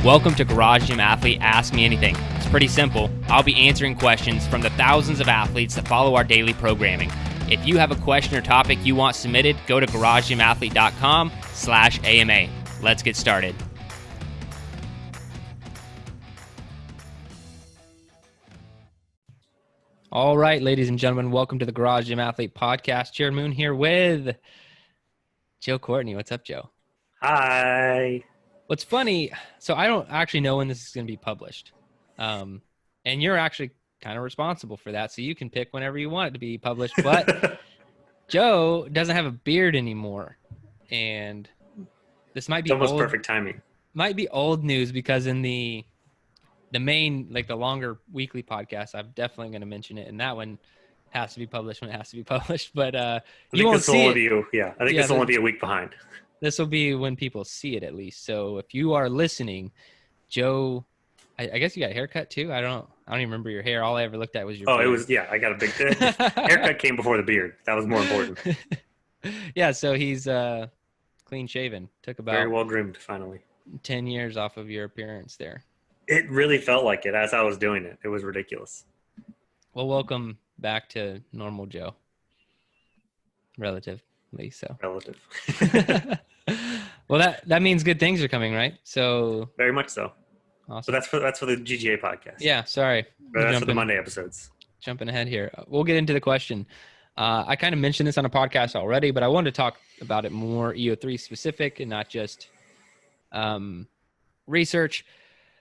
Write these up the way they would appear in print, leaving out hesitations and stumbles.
Welcome to Garage Gym Athlete Ask Me Anything. It's pretty simple. I'll be answering questions from the thousands of athletes that follow our daily programming. If you have a question or topic you want submitted, go to garagegymathlete.com/AMA. Let's get started. All right, ladies and gentlemen, welcome to the Garage Gym Athlete Podcast. Jerred Moon here with Joe Courtney. What's up, Joe? Hi. What's funny, so I don't actually know when this is going to be published. And you're actually kind of responsible for that, so you can pick whenever you want it to be published. But Joe doesn't have a beard anymore, and this might be almost perfect timing. Might be old news because in the main, like the longer weekly podcast, I'm definitely going to mention it, and that one has to be published when it has to be published. But you won't see it. I think this will only be a week behind. This will be when people see it, at least. So if you are listening, Joe, I guess you got a haircut too. I don't even remember your hair. All I ever looked at was your beard. It was, I got a big haircut came before the beard. That was more important. Yeah, so he's clean shaven. Took about very well groomed finally. 10 years off of your appearance there. It really felt like it as I was doing it. It was ridiculous. Well, welcome back to normal Joe. Relatively so. Relative. Well, that means good things are coming, right? So very much so. Awesome. So that's for the GGA podcast. Yeah, sorry. That's for the Monday episodes. Jumping ahead here. We'll get into the question. I kind of mentioned this on a podcast already, but I wanted to talk about it more EO3 specific and not just research.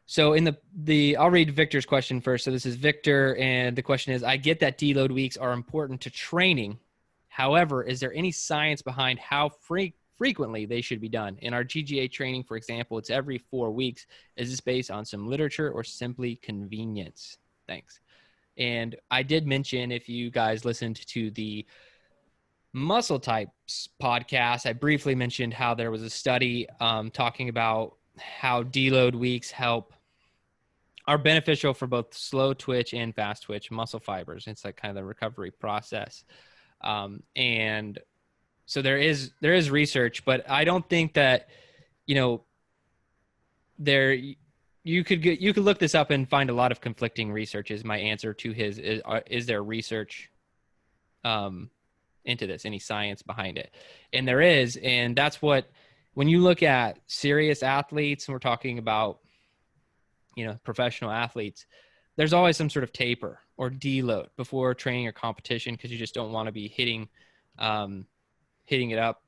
So in I'll read Victor's question first. So this is Victor, and the question is, I get that deload weeks are important to training. However, is there any science behind how frequently they should be done? In our GGA training, for example, it's every 4 weeks. Is this based on some literature or simply convenience? Thanks. And I did mention, if you guys listened to the Muscle Types podcast, I briefly mentioned how there was a study talking about how deload weeks are beneficial for both slow twitch and fast twitch muscle fibers. It's like kind of the recovery process. And so there is research, but I don't think that, you could look this up and find a lot of conflicting research is my answer to his, is there research, into this, any science behind it? And there is, and that's what, when you look at serious athletes, and we're talking about, professional athletes, there's always some sort of taper or deload before training or competition, because you just don't want to be hitting it up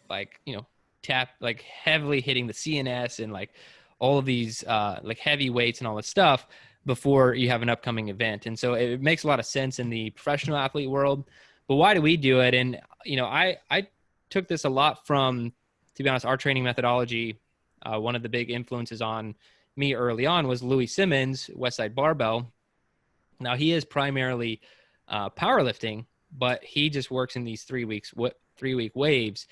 like, heavily hitting the CNS and like all of these like heavy weights and all this stuff before you have an upcoming event. And so it makes a lot of sense in the professional athlete world. But why do we do it? And, I took this a lot from, to be honest, our training methodology. One of the big influences on me early on was Louis Simmons, Westside Barbell. Now he is primarily powerlifting, but he just works in these 3 week waves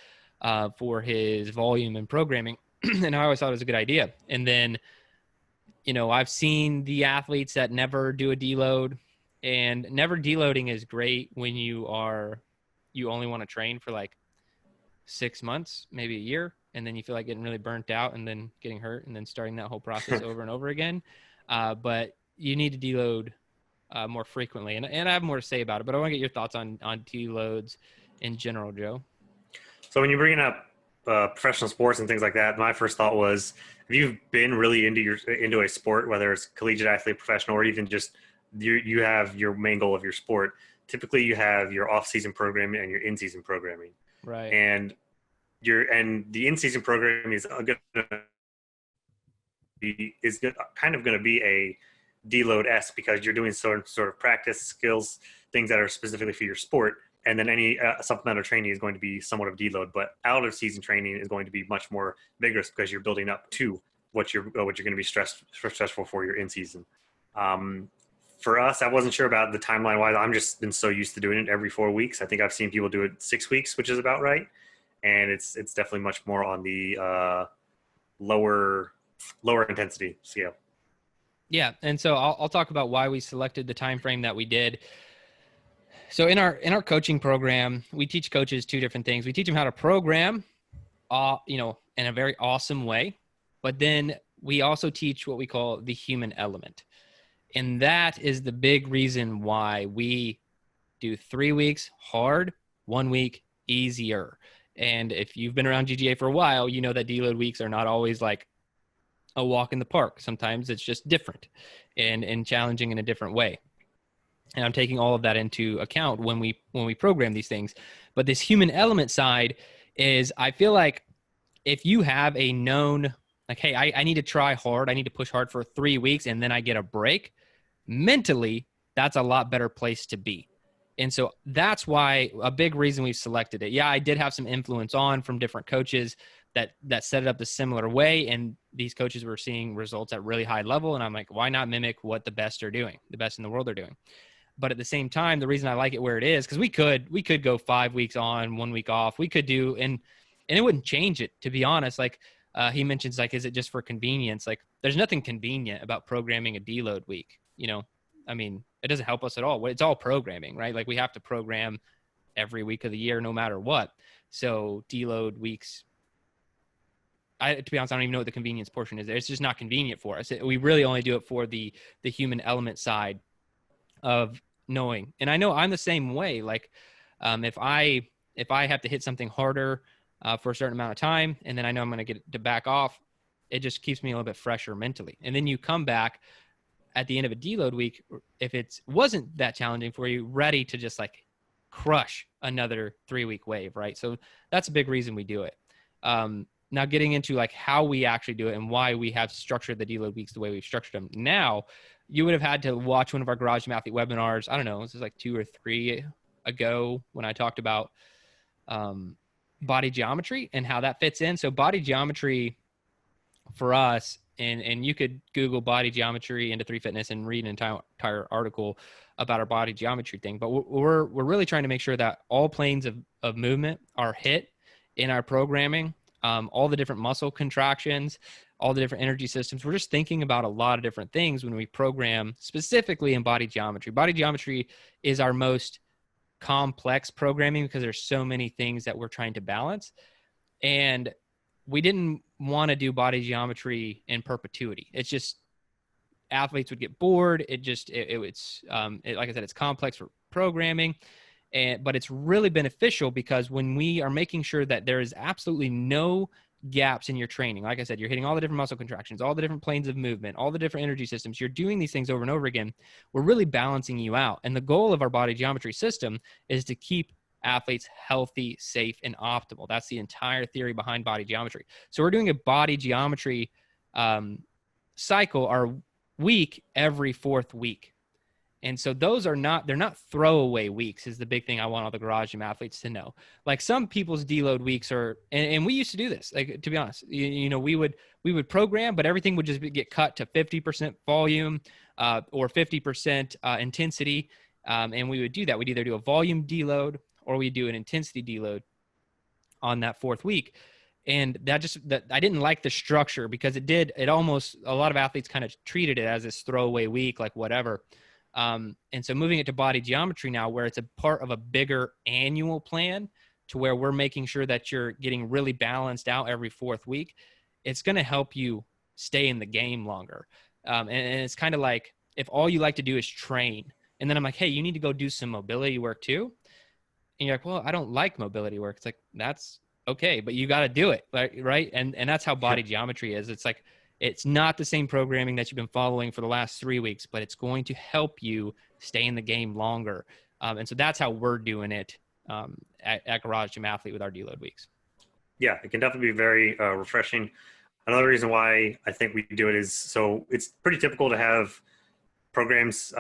for his volume and programming. And I always thought it was a good idea. And then, I've seen the athletes that never do a deload, and never deloading is great when you only want to train for like 6 months, maybe a year, and then you feel like getting really burnt out and then getting hurt and then starting that whole process over and over again. But you need to deload more frequently. And I have more to say about it, but I want to get your thoughts on deloads in general, Joe. So when you're bringing up professional sports and things like that, my first thought was, if you've been really into a sport, whether it's collegiate athlete, professional, or even just you have your main goal of your sport, typically you have your off-season programming and your in-season programming. Right. And the in-season program is kind of going to be a deload-esque, because you're doing sort of practice skills, things that are specifically for your sport. And then any supplemental training is going to be somewhat of deload, but out of season training is going to be much more vigorous, because you're building up to what you're going to be stressful for your in-season. For us, I wasn't sure about the timeline wise. I'm just been so used to doing it every 4 weeks. I think I've seen people do it 6 weeks, which is about right. And it's definitely much more on the lower intensity scale. Yeah, and so I'll talk about why we selected the time frame that we did. So in our coaching program, we teach coaches two different things. We teach them how to program, in a very awesome way, but then we also teach what we call the human element. And that is the big reason why we do 3 weeks hard, 1 week easier. And if you've been around GGA for a while, you know that deload weeks are not always like a walk in the park. Sometimes it's just different and challenging in a different way. And I'm taking all of that into account when we program these things. But this human element side is, I feel like if you have a known, like, hey, I need to try hard, I need to push hard for 3 weeks and then I get a break, mentally, that's a lot better place to be. And so that's why a big reason we've selected it. Yeah, I did have some influence on from different coaches that set it up the similar way. And these coaches were seeing results at really high level. And I'm like, why not mimic what the best are doing, the best in the world are doing? But at the same time, the reason I like it where it is, because we could go 5 weeks on, 1 week off. We could do, and it wouldn't change it, to be honest. Like he mentions, like, is it just for convenience? Like, there's nothing convenient about programming a deload week. You know, I mean, it doesn't help us at all. It's all programming, right? Like we have to program every week of the year, no matter what. So deload weeks, to be honest, I don't even know what the convenience portion is. It's just not convenient for us. We really only do it for the human element side of knowing. And I know I'm the same way. Like if I have to hit something harder for a certain amount of time, and then I know I'm going to get to back off, it just keeps me a little bit fresher mentally. And then you come back at the end of a deload week, if it wasn't that challenging for you, ready to just like crush another 3 week wave, right? So that's a big reason we do it. Now getting into like how we actually do it and why we have structured the deload weeks the way we've structured them. Now, you would have had to watch one of our Garage Gym Athlete webinars. I don't know, this is like 2 or 3 ago when I talked about body geometry and how that fits in. So body geometry for us, and you could Google body geometry into 3 Fitness and read an entire article about our body geometry thing. But we're really trying to make sure that all planes of movement are hit in our programming, all the different muscle contractions, all the different energy systems. We're just thinking about a lot of different things when we program specifically in body geometry. Body geometry is our most complex programming because there's so many things that we're trying to balance. And we didn't want to do body geometry in perpetuity. It's just athletes would get bored. Like I said, it's complex for programming, but it's really beneficial because when we are making sure that there is absolutely no gaps in your training, like I said, you're hitting all the different muscle contractions, all the different planes of movement, all the different energy systems, you're doing these things over and over again. We're really balancing you out. And the goal of our body geometry system is to keep athletes healthy, safe, and optimal. That's the entire theory behind body geometry. So we're doing a body geometry cycle, our week, every 4th week. And so those they're not throwaway weeks is the big thing I want all the Garage Gym athletes to know. Like some people's deload weeks are, and we used to do this, like, to be honest, you know, we would program, but everything would just get cut to 50% volume or 50% intensity. And we would do that. We'd either do a volume deload or we do an intensity deload on that 4th week. And that I didn't like the structure because a lot of athletes kind of treated it as this throwaway week, like whatever. And so moving it to body geometry now, where it's a part of a bigger annual plan to where we're making sure that you're getting really balanced out every 4th week, it's going to help you stay in the game longer. And it's kind of like if all you like to do is train, and then I'm like, hey, you need to go do some mobility work too. And you're like, well, I don't like mobility work. It's like, that's okay, but you got to do it, right? And that's how body geometry is. It's like, it's not the same programming that you've been following for the last 3 weeks, but it's going to help you stay in the game longer. And so that's how we're doing it at Garage Gym Athlete with our deload weeks. Yeah, it can definitely be very refreshing. Another reason why I think we do it is, so it's pretty typical to have programs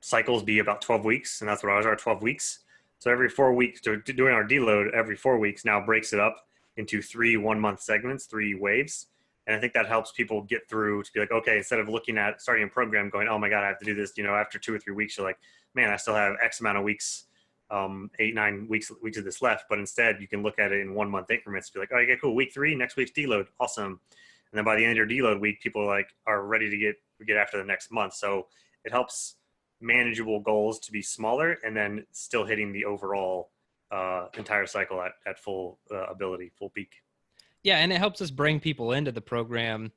cycles be about 12 weeks, and that's what ours are, 12 weeks. So every 4 weeks, doing our deload every 4 weeks now breaks it up into 3 1-month segments, 3 waves. And I think that helps people get through to be like, okay, instead of looking at starting a program going, oh my God, I have to do this, you know, after 2 or 3 weeks, you're like, man, I still have X amount of weeks, 8, 9 weeks of this left. But instead you can look at it in 1-month increments, be like, oh, okay, cool. Week 3, next week's deload. Awesome. And then by the end of your deload week, people are ready to get after the next month. So it helps manageable goals to be smaller and then still hitting the overall entire cycle at full ability, full peak. Yeah, and it helps us bring people into the program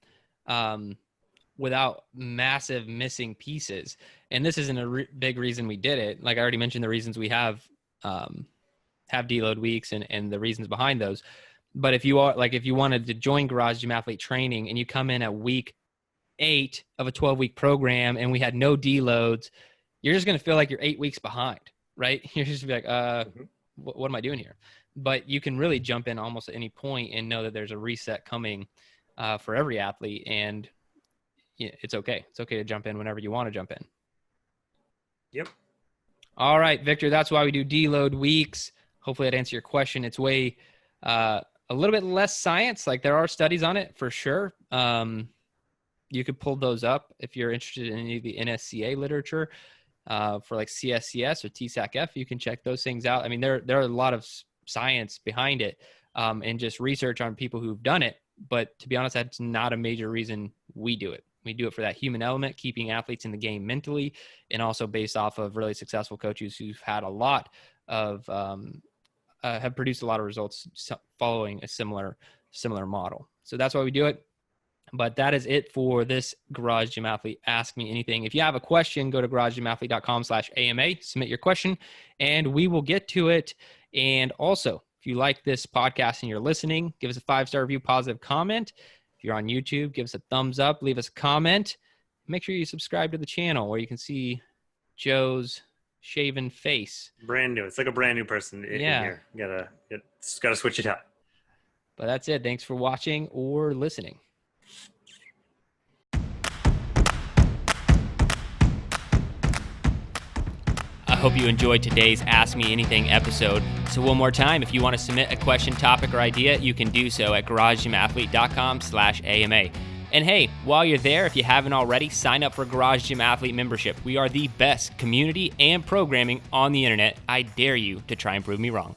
without massive missing pieces. And this isn't a big reason we did it. Like I already mentioned, the reasons we have deload weeks and the reasons behind those. But if you wanted to join Garage Gym Athlete Training and you come in at week 8 of a 12-week program and we had no deloads, you're just going to feel like you're 8 weeks behind, right? You're just gonna be like, what am I doing here? But you can really jump in almost at any point and know that there's a reset coming for every athlete, and it's okay. It's okay to jump in whenever you want to jump in. Yep. All right, Victor, that's why we do deload weeks. Hopefully that answered your question. It's way a little bit less science. Like there are studies on it for sure. You could pull those up if you're interested in any of the NSCA literature for like CSCS or TSAC-F. You can check those things out. I mean, there are a lot of science behind it and just research on people who've done it. But to be honest, that's not a major reason we do it. We do it for that human element, keeping athletes in the game mentally, and also based off of really successful coaches who've had a lot of have produced a lot of results following a similar model. So that's why we do it. But that is it for this Garage Gym Athlete Ask Me Anything. If you have a question, go to garagegymathlete.com/AMA, submit your question, and we will get to it. And also, if you like this podcast and you're listening, give us a 5-star review, positive comment. If you're on YouTube, give us a thumbs up, leave us a comment. Make sure you subscribe to the channel where you can see Joe's shaven face. Brand new. It's like a brand new person in here. It's gotta switch it up. But that's it. Thanks for watching or listening. I hope you enjoyed today's Ask Me Anything episode. So one more time, if you want to submit a question, topic, or idea, you can do so at garagegymathlete.com/AMA. And hey, while you're there, if you haven't already, sign up for Garage Gym Athlete membership. We are the best community and programming on the internet. I dare you to try and prove me wrong.